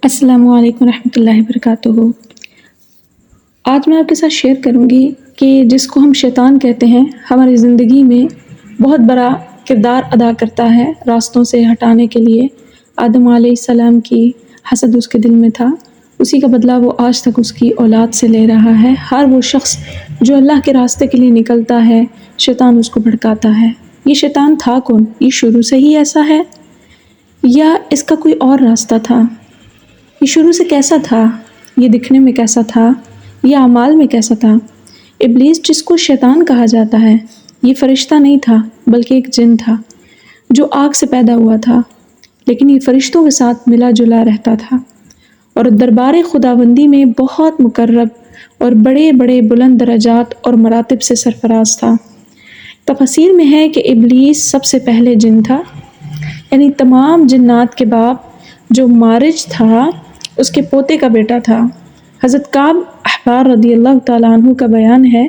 السلام علیکم ورحمۃ اللہ وبرکاتہ۔ آج میں آپ کے ساتھ شیئر کروں گی کہ جس کو ہم شیطان کہتے ہیں ہماری زندگی میں بہت بڑا کردار ادا کرتا ہے راستوں سے ہٹانے کے لیے۔ آدم علیہ السلام کی حسد اس کے دل میں تھا، اسی کا بدلہ وہ آج تک اس کی اولاد سے لے رہا ہے۔ ہر وہ شخص جو اللہ کے راستے کے لیے نکلتا ہے شیطان اس کو بھڑکاتا ہے۔ یہ شیطان تھا کون؟ یہ شروع سے ہی ایسا ہے یا اس کا کوئی اور راستہ تھا؟ یہ شروع سے کیسا تھا؟ یہ دکھنے میں کیسا تھا؟ یہ اعمال میں کیسا تھا؟ ابلیس جس کو شیطان کہا جاتا ہے یہ فرشتہ نہیں تھا بلکہ ایک جن تھا جو آگ سے پیدا ہوا تھا، لیکن یہ فرشتوں کے ساتھ ملا جلا رہتا تھا اور دربار خداوندی میں بہت مقرب اور بڑے بڑے بلند درجات اور مراتب سے سرفراز تھا۔ تفسیر میں ہے کہ ابلیس سب سے پہلے جن تھا، یعنی تمام جنات کے باپ جو مارج تھا اس کے پوتے کا بیٹا تھا۔ حضرت کعب احبار رضی اللہ تعالیٰ عنہ کا بیان ہے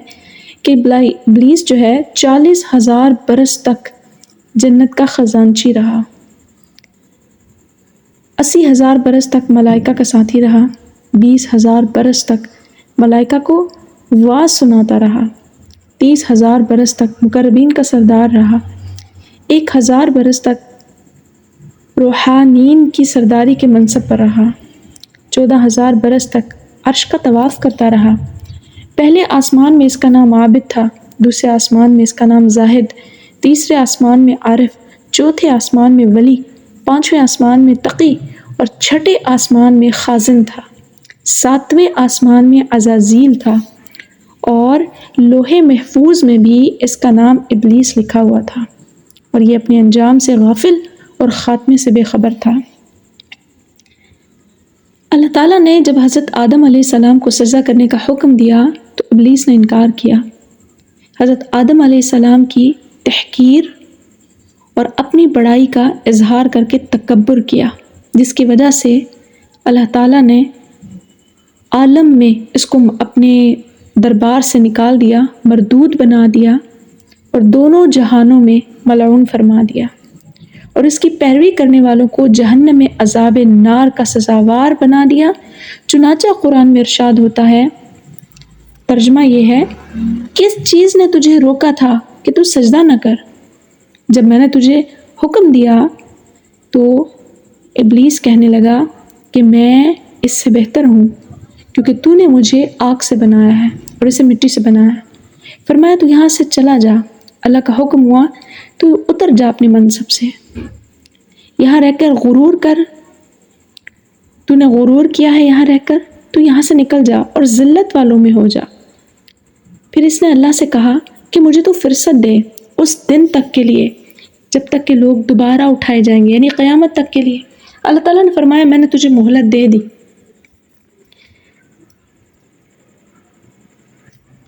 کہ ابلیس جو ہے 40,000 برس تک جنت کا خزانچی رہا، 80,000 برس تک ملائکہ کا ساتھی رہا، 20,000 برس تک ملائکہ کو واعظ سناتا رہا، 30,000 برس تک مقربین کا سردار رہا، 1,000 برس تک روحانین کی سرداری کے منصب پر رہا، 14,000 برس تک عرش کا طواف کرتا رہا۔ پہلے آسمان میں اس کا نام عابد تھا، دوسرے آسمان میں اس کا نام زاہد، تیسرے آسمان میں عارف، چوتھے آسمان میں ولی، پانچویں آسمان میں تقی اور چھٹے آسمان میں خازن تھا، ساتویں آسمان میں عزازیل تھا اور لوح محفوظ میں بھی اس کا نام ابلیس لکھا ہوا تھا، اور یہ اپنے انجام سے غافل اور خاتمے سے بے خبر تھا۔ اللہ تعالیٰ نے جب حضرت آدم علیہ السلام کو سجدہ کرنے کا حکم دیا تو ابلیس نے انکار کیا۔ حضرت آدم علیہ السلام کی تحقیر اور اپنی بڑائی کا اظہار کر کے تکبر کیا، جس کی وجہ سے اللہ تعالیٰ نے عالم میں اس کو اپنے دربار سے نکال دیا، مردود بنا دیا اور دونوں جہانوں میں ملعون فرما دیا، اور اس کی پیروی کرنے والوں کو جہنم میں عذاب نار کا سزاوار بنا دیا۔ چنانچہ قرآن میں ارشاد ہوتا ہے، ترجمہ یہ ہے، کس چیز نے تجھے روکا تھا کہ تو سجدہ نہ کر؟ جب میں نے تجھے حکم دیا تو ابلیس کہنے لگا کہ میں اس سے بہتر ہوں کیونکہ تو نے مجھے آگ سے بنایا ہے اور اسے مٹی سے بنایا ہے۔ فرمایا تو یہاں سے چلا جا۔ اللہ کا حکم ہوا تو اتر جا اپنے منصب سے، یہاں رہ کر غرور کر، تو نے غرور کیا ہے یہاں رہ کر، تو یہاں سے نکل جا اور ذلت والوں میں ہو جا۔ پھر اس نے اللہ سے کہا کہ مجھے تو فرصت دے اس دن تک کے لیے جب تک کہ لوگ دوبارہ اٹھائے جائیں گے، یعنی قیامت تک کے لیے۔ اللہ تعالیٰ نے فرمایا میں نے تجھے مہلت دے دی۔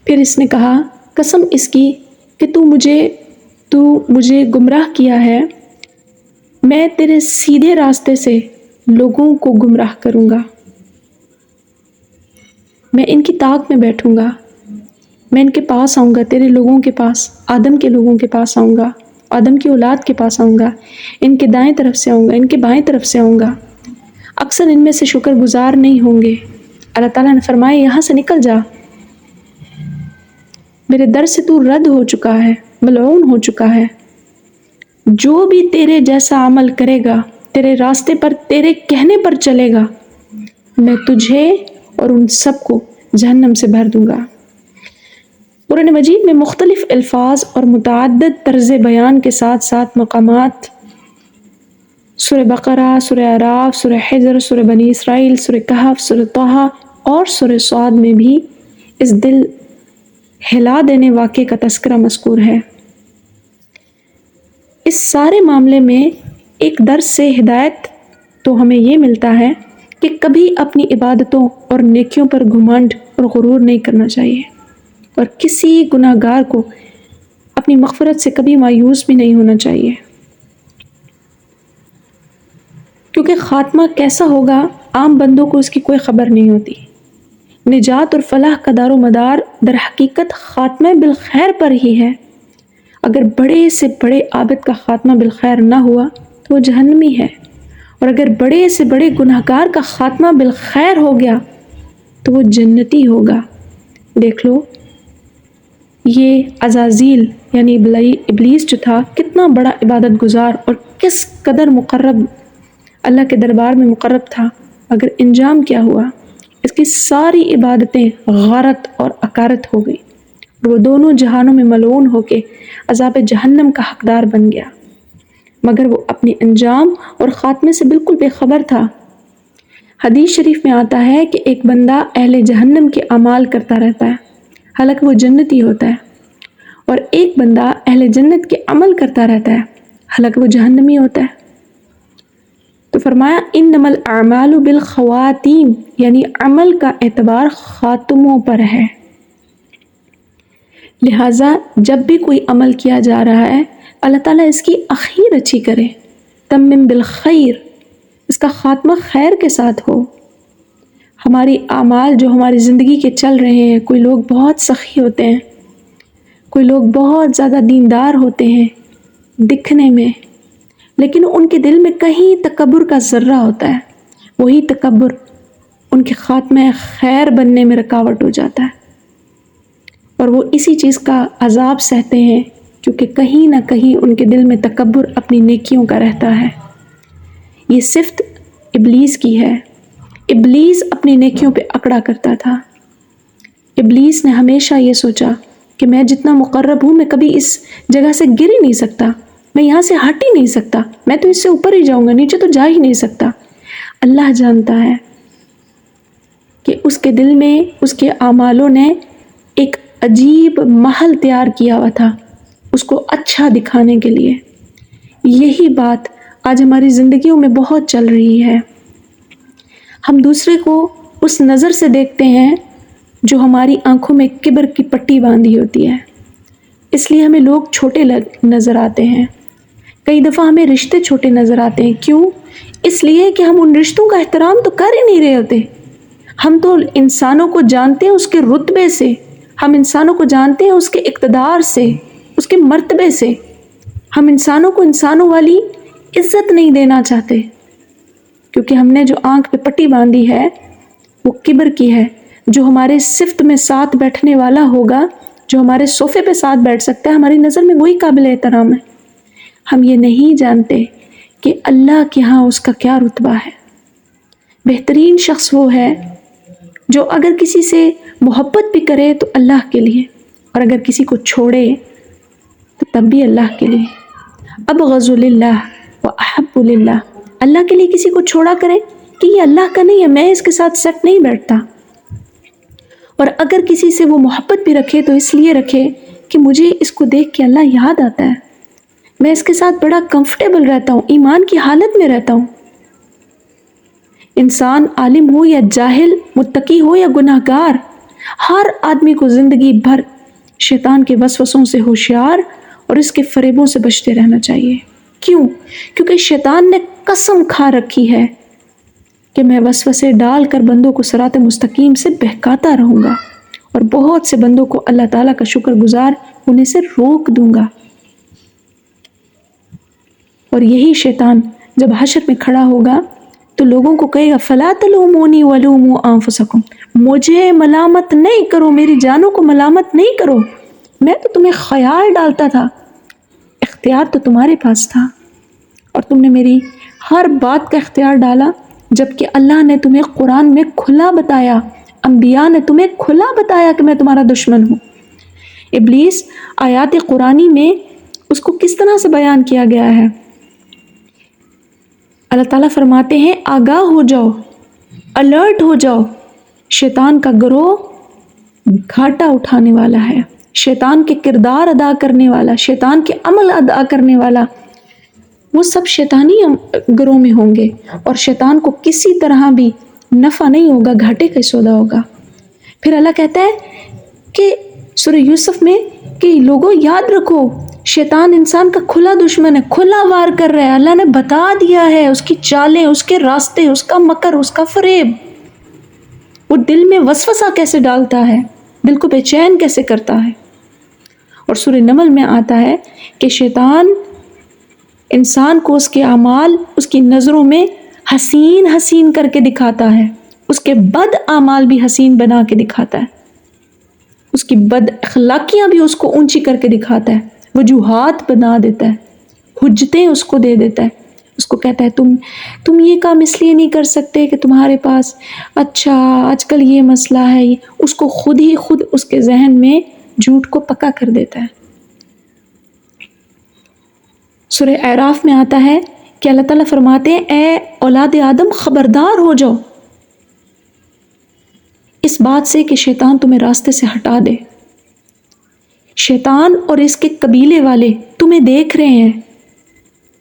پھر اس نے کہا قسم اس کی کہ تو مجھے گمراہ کیا ہے، میں تیرے سیدھے راستے سے لوگوں کو گمراہ کروں گا، میں ان کی طاق میں بیٹھوں گا، میں ان کے پاس آؤں گا، تیرے لوگوں کے پاس، آدم کے لوگوں کے پاس آؤں گا، آدم کی اولاد کے پاس آؤں گا، ان کے دائیں طرف سے آؤں گا، ان کے بائیں طرف سے آؤں گا، اکثر ان میں سے شکر گزار نہیں ہوں گے۔ اللہ تعالیٰ نے فرمایا یہاں سے نکل جا، میرے در سے تو رد ہو چکا ہے، ملعون ہو چکا ہے۔ جو بھی تیرے جیسا عمل کرے گا، تیرے راستے پر تیرے کہنے پر چلے گا، میں تجھے اور ان سب کو جہنم سے بھر دوں گا۔ قرآن مجید میں مختلف الفاظ اور متعدد طرز بیان کے ساتھ ساتھ مقامات سورہ بقرہ، سورہ اعراف، سورہ حجر، سورہ بنی اسرائیل، سورہ کہف، سورہ طٰہٰ اور سورہ صاد میں بھی اس دل ہلا دینے واقعے کا تذکرہ مذکور ہے۔ اس سارے معاملے میں ایک درس سے ہدایت تو ہمیں یہ ملتا ہے کہ کبھی اپنی عبادتوں اور نیکیوں پر گھمنڈ اور غرور نہیں کرنا چاہیے، اور کسی گناہ گار کو اپنی مغفرت سے کبھی مایوس بھی نہیں ہونا چاہیے، کیونکہ خاتمہ کیسا ہوگا عام بندوں کو اس کی کوئی خبر نہیں ہوتی۔ نجات اور فلاح کا دار و مدار در حقیقت خاتمہ بالخیر پر ہی ہے۔ اگر بڑے سے بڑے عابد کا خاتمہ بالخیر نہ ہوا تو وہ جہنمی ہے، اور اگر بڑے سے بڑے گناہگار کا خاتمہ بالخیر ہو گیا تو وہ جنتی ہوگا۔ دیکھ لو یہ عزازیل یعنی ابلیس جو تھا کتنا بڑا عبادت گزار اور کس قدر مقرب اللہ کے دربار میں مقرب تھا، مگر انجام کیا ہوا؟ اس کی ساری عبادتیں غارت اور اکارت ہو گئی اور وہ دونوں جہانوں میں ملعون ہو کے عذاب جہنم کا حقدار بن گیا، مگر وہ اپنے انجام اور خاتمے سے بالکل بے خبر تھا۔ حدیث شریف میں آتا ہے کہ ایک بندہ اہل جہنم کے اعمال کرتا رہتا ہے حالانکہ وہ جنتی ہوتا ہے، اور ایک بندہ اہل جنت کے عمل کرتا رہتا ہے حالانکہ وہ جہنمی ہوتا ہے۔ تو فرمایا انما الاعمال بالخواتیم، یعنی عمل کا اعتبار خاتموں پر ہے، لہٰذا جب بھی کوئی عمل کیا جا رہا ہے اللہ تعالیٰ اس کی اخیر اچھی کرے، تمم بالخیر، اس کا خاتمہ خیر کے ساتھ ہو۔ ہماری اعمال جو ہماری زندگی کے چل رہے ہیں، کوئی لوگ بہت سخی ہوتے ہیں، کوئی لوگ بہت زیادہ دیندار ہوتے ہیں دکھنے میں، لیکن ان کے دل میں کہیں تکبر کا ذرہ ہوتا ہے، وہی تکبر ان کے خاتمہ خیر بننے میں رکاوٹ ہو جاتا ہے، اور وہ اسی چیز کا عذاب سہتے ہیں کیونکہ کہیں نہ کہیں ان کے دل میں تکبر اپنی نیکیوں کا رہتا ہے۔ یہ صفت ابلیس کی ہے۔ ابلیس اپنی نیکیوں پہ اکڑا کرتا تھا۔ ابلیس نے ہمیشہ یہ سوچا کہ میں جتنا مقرب ہوں میں کبھی اس جگہ سے گر ہی نہیں سکتا، میں یہاں سے ہٹ ہی نہیں سکتا، میں تو اس سے اوپر ہی جاؤں گا، نیچے تو جا ہی نہیں سکتا۔ اللہ جانتا ہے کہ اس کے دل میں اس کے اعمالوں نے ایک عجیب محل تیار کیا ہوا تھا اس کو اچھا دکھانے کے لیے۔ یہی بات آج ہماری زندگیوں میں بہت چل رہی ہے۔ ہم دوسرے کو اس نظر سے دیکھتے ہیں جو ہماری آنکھوں میں کبر کی پٹی باندھی ہوتی ہے، اس لیے ہمیں لوگ چھوٹے نظر آتے ہیں۔ کئی دفعہ ہمیں رشتے چھوٹے نظر آتے ہیں، کیوں؟ اس لیے کہ ہم ان رشتوں کا احترام تو کر ہی نہیں رہے ہوتے۔ ہم تو انسانوں کو جانتے ہیں اس کے رتبے سے، ہم انسانوں کو جانتے ہیں اس کے اقتدار سے، اس کے مرتبے سے۔ ہم انسانوں کو انسانوں والی عزت نہیں دینا چاہتے کیونکہ ہم نے جو آنکھ پہ پٹی باندھی ہے وہ کبر کی ہے۔ جو ہمارے صفت میں ساتھ بیٹھنے والا ہوگا، جو ہمارے صوفے پہ ساتھ بیٹھ سکتا ہے، ہماری نظر میں وہی قابل احترام ہے۔ ہم یہ نہیں جانتے کہ اللہ کے ہاں اس کا کیا رتبہ ہے۔ بہترین شخص وہ ہے جو اگر کسی سے محبت بھی کرے تو اللہ کے لیے، اور اگر کسی کو چھوڑے تو تب بھی اللہ کے لیے۔ ابغض للہ و احب للہ، اللہ کے لیے کسی کو چھوڑا کرے کہ یہ اللہ کا نہیں ہے، میں اس کے ساتھ سیٹ نہیں بیٹھتا، اور اگر کسی سے وہ محبت بھی رکھے تو اس لیے رکھے کہ مجھے اس کو دیکھ کے اللہ یاد آتا ہے، میں اس کے ساتھ بڑا کمفرٹیبل رہتا ہوں، ایمان کی حالت میں رہتا ہوں۔ انسان عالم ہو یا جاہل، متقی ہو یا گناہگار، ہر آدمی کو زندگی بھر شیطان کے وسوسوں سے ہوشیار اور اس کے فریبوں سے بچتے رہنا چاہیے۔ کیوں؟ کیونکہ شیطان نے قسم کھا رکھی ہے کہ میں وسوسے ڈال کر بندوں کو صراط مستقیم سے بہکاتا رہوں گا اور بہت سے بندوں کو اللہ تعالیٰ کا شکر گزار ہونے سے روک دوں گا۔ اور یہی شیطان جب حشر میں کھڑا ہوگا تو لوگوں کو کہے گا فَلَا تَلُومُونِي وَلُومُوا أَنفُسَكُمْ، مجھے ملامت نہیں کرو، میری جانوں کو ملامت نہیں کرو، میں تو تمہیں خیال ڈالتا تھا، اختیار تو تمہارے پاس تھا، اور تم نے میری ہر بات کا اختیار ڈالا، جبکہ اللہ نے تمہیں قرآن میں کھلا بتایا، انبیاء نے تمہیں کھلا بتایا کہ میں تمہارا دشمن ہوں۔ ابلیس آیات قرآنی میں اس کو کس طرح سے بیان کیا گیا ہے؟ اللہ تعالیٰ فرماتے ہیں آگاہ ہو جاؤ، الرٹ ہو جاؤ، شیطان کا گروہ گھاٹا اٹھانے والا ہے، شیطان کے کردار ادا کرنے والا، شیطان کے عمل ادا کرنے والا، وہ سب شیطانی گروہ میں ہوں گے، اور شیطان کو کسی طرح بھی نفع نہیں ہوگا، گھاٹے کا سودا ہوگا۔ پھر اللہ کہتا ہے کہ سورہ یوسف میں کہ لوگوں یاد رکھو شیطان انسان کا کھلا دشمن ہے، کھلا وار کر رہا ہے، اللہ نے بتا دیا ہے اس کی چالیں، اس کے راستے، اس کا مکر، اس کا فریب، وہ دل میں وسوسہ کیسے ڈالتا ہے، دل کو بے چین کیسے کرتا ہے۔ اور سورہ نمل میں آتا ہے کہ شیطان انسان کو اس کے اعمال، اس کی نظروں میں حسین حسین کر کے دکھاتا ہے، اس کے بد اعمال بھی حسین بنا کے دکھاتا ہے، اس کی بد اخلاقیاں بھی اس کو اونچی کر کے دکھاتا ہے، وجوہات بنا دیتا ہے، حجتیں اس کو دے دیتا ہے، اس کو کہتا ہے تم یہ کام اس لیے نہیں کر سکتے کہ تمہارے پاس اچھا آج کل یہ مسئلہ ہے، اس کو خود اس کے ذہن میں جھوٹ کو پکا کر دیتا ہے۔ سورہ اعراف میں آتا ہے کہ اللہ تعالیٰ فرماتے ہیں اے اولاد آدم خبردار ہو جاؤ اس بات سے کہ شیطان تمہیں راستے سے ہٹا دے، شیطان اور اس کے قبیلے والے تمہیں دیکھ رہے ہیں،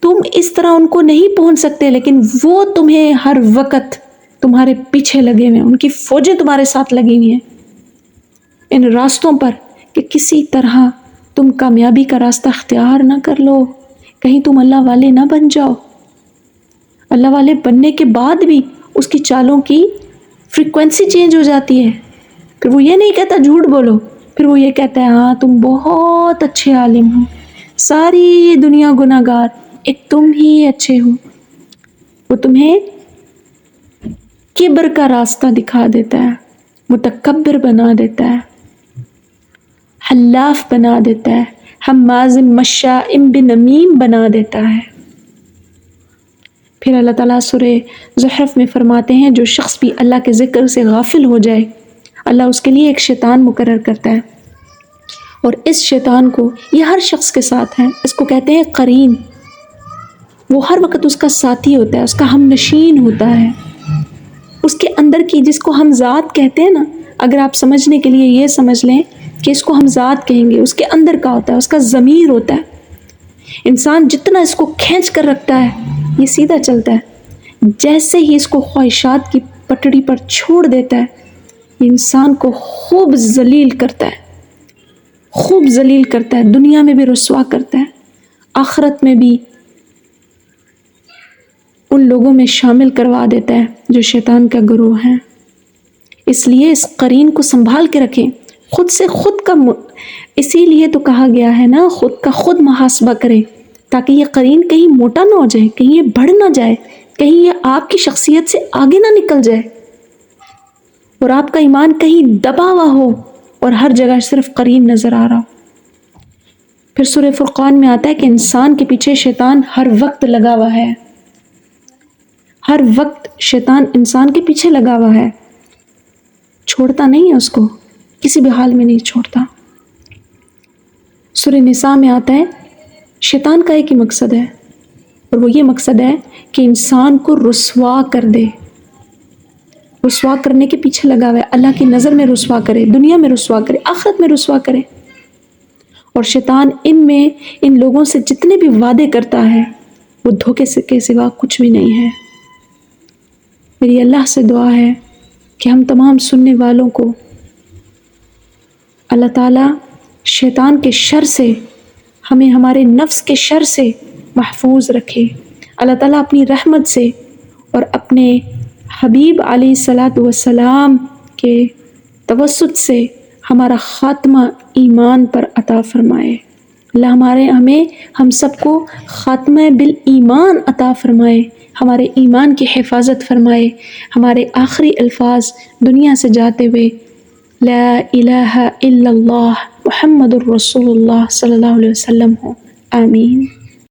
تم اس طرح ان کو نہیں پہنچ سکتے لیکن وہ تمہیں ہر وقت تمہارے پیچھے لگے ہوئے ہیں، ان کی فوجیں تمہارے ساتھ لگی ہوئی ہیں ان راستوں پر کہ کسی طرح تم کامیابی کا راستہ اختیار نہ کر لو، کہیں تم اللہ والے نہ بن جاؤ۔ اللہ والے بننے کے بعد بھی اس کی چالوں کی فریکوینسی چینج ہو جاتی ہے، پھر وہ یہ نہیں کہتا جھوٹ بولو، پھر وہ یہ کہتا ہے ہاں تم بہت اچھے عالم ہو، ساری دنیا گناہ گار، ایک تم ہی اچھے ہو۔ وہ تمہیں کبر کا راستہ دکھا دیتا ہے، متکبر بنا دیتا ہے، حلاف بنا دیتا ہے، حماز مشاء بنمیم بنا دیتا ہے۔ پھر اللہ تعالیٰ سورہ زخرف میں فرماتے ہیں جو شخص بھی اللہ کے ذکر سے غافل ہو جائے اللہ اس کے لیے ایک شیطان مقرر کرتا ہے، اور اس شیطان کو یہ ہر شخص کے ساتھ ہے، اس کو کہتے ہیں قرین، وہ ہر وقت اس کا ساتھی ہوتا ہے، اس کا ہم نشین ہوتا ہے، اس کے اندر کی جس کو ہم ذات کہتے ہیں نا، اگر آپ سمجھنے کے لیے یہ سمجھ لیں کہ اس کو ہم ذات کہیں گے، اس کے اندر کا ہوتا ہے، اس کا ضمیر ہوتا ہے۔ انسان جتنا اس کو کھینچ کر رکھتا ہے یہ سیدھا چلتا ہے، جیسے ہی اس کو خواہشات کی پٹڑی پر چھوڑ دیتا ہے یہ انسان کو خوب ذلیل کرتا ہے، خوب ذلیل کرتا ہے، دنیا میں بھی رسوا کرتا ہے، آخرت میں بھی ان لوگوں میں شامل کروا دیتا ہے جو شیطان کا گروہ ہے۔ اس لیے اس قرین کو سنبھال کے رکھیں، خود سے خود کا اسی لیے تو کہا گیا ہے نا خود کا خود محاسبہ کریں تاکہ یہ قرین کہیں موٹا نہ ہو جائے، کہیں یہ بڑھ نہ جائے، کہیں یہ آپ کی شخصیت سے آگے نہ نکل جائے اور آپ کا ایمان کہیں دبا ہوا ہو اور ہر جگہ صرف قرین نظر آ رہا ہو۔ پھر سورہ فرقان میں آتا ہے کہ انسان کے پیچھے شیطان ہر وقت لگا ہوا ہے، ہر وقت شیطان انسان کے پیچھے لگا ہوا ہے، چھوڑتا نہیں ہے، اس کو کسی بھی حال میں نہیں چھوڑتا۔ سورہ نساء میں آتا ہے شیطان کا ایک ہی مقصد ہے اور وہ یہ مقصد ہے کہ انسان کو رسوا کر دے، رسوا کرنے کے پیچھے لگا ہوا ہے، اللہ کی نظر میں رسوا کرے، دنیا میں رسوا کرے، آخرت میں رسوا کرے۔ اور شیطان ان لوگوں سے جتنے بھی وعدے کرتا ہے وہ دھوکے سے کے سوا کچھ بھی نہیں ہے۔ میری اللہ سے دعا ہے کہ ہم تمام سننے والوں کو اللہ تعالیٰ شیطان کے شر سے، ہمیں ہمارے نفس کے شر سے محفوظ رکھے۔ اللہ تعالیٰ اپنی رحمت سے اور اپنے حبیب علیہ الصلاۃ والسلام کے توسط سے ہمارا خاتمہ ایمان پر عطا فرمائے۔ اللہ ہم سب کو خاتمہ بالایمان عطا فرمائے، ہمارے ایمان کی حفاظت فرمائے، ہمارے آخری الفاظ دنیا سے جاتے ہوئے لا الہ الا اللہ محمد الرسول اللہ صلی اللہ علیہ وسلم ہو۔ آمین۔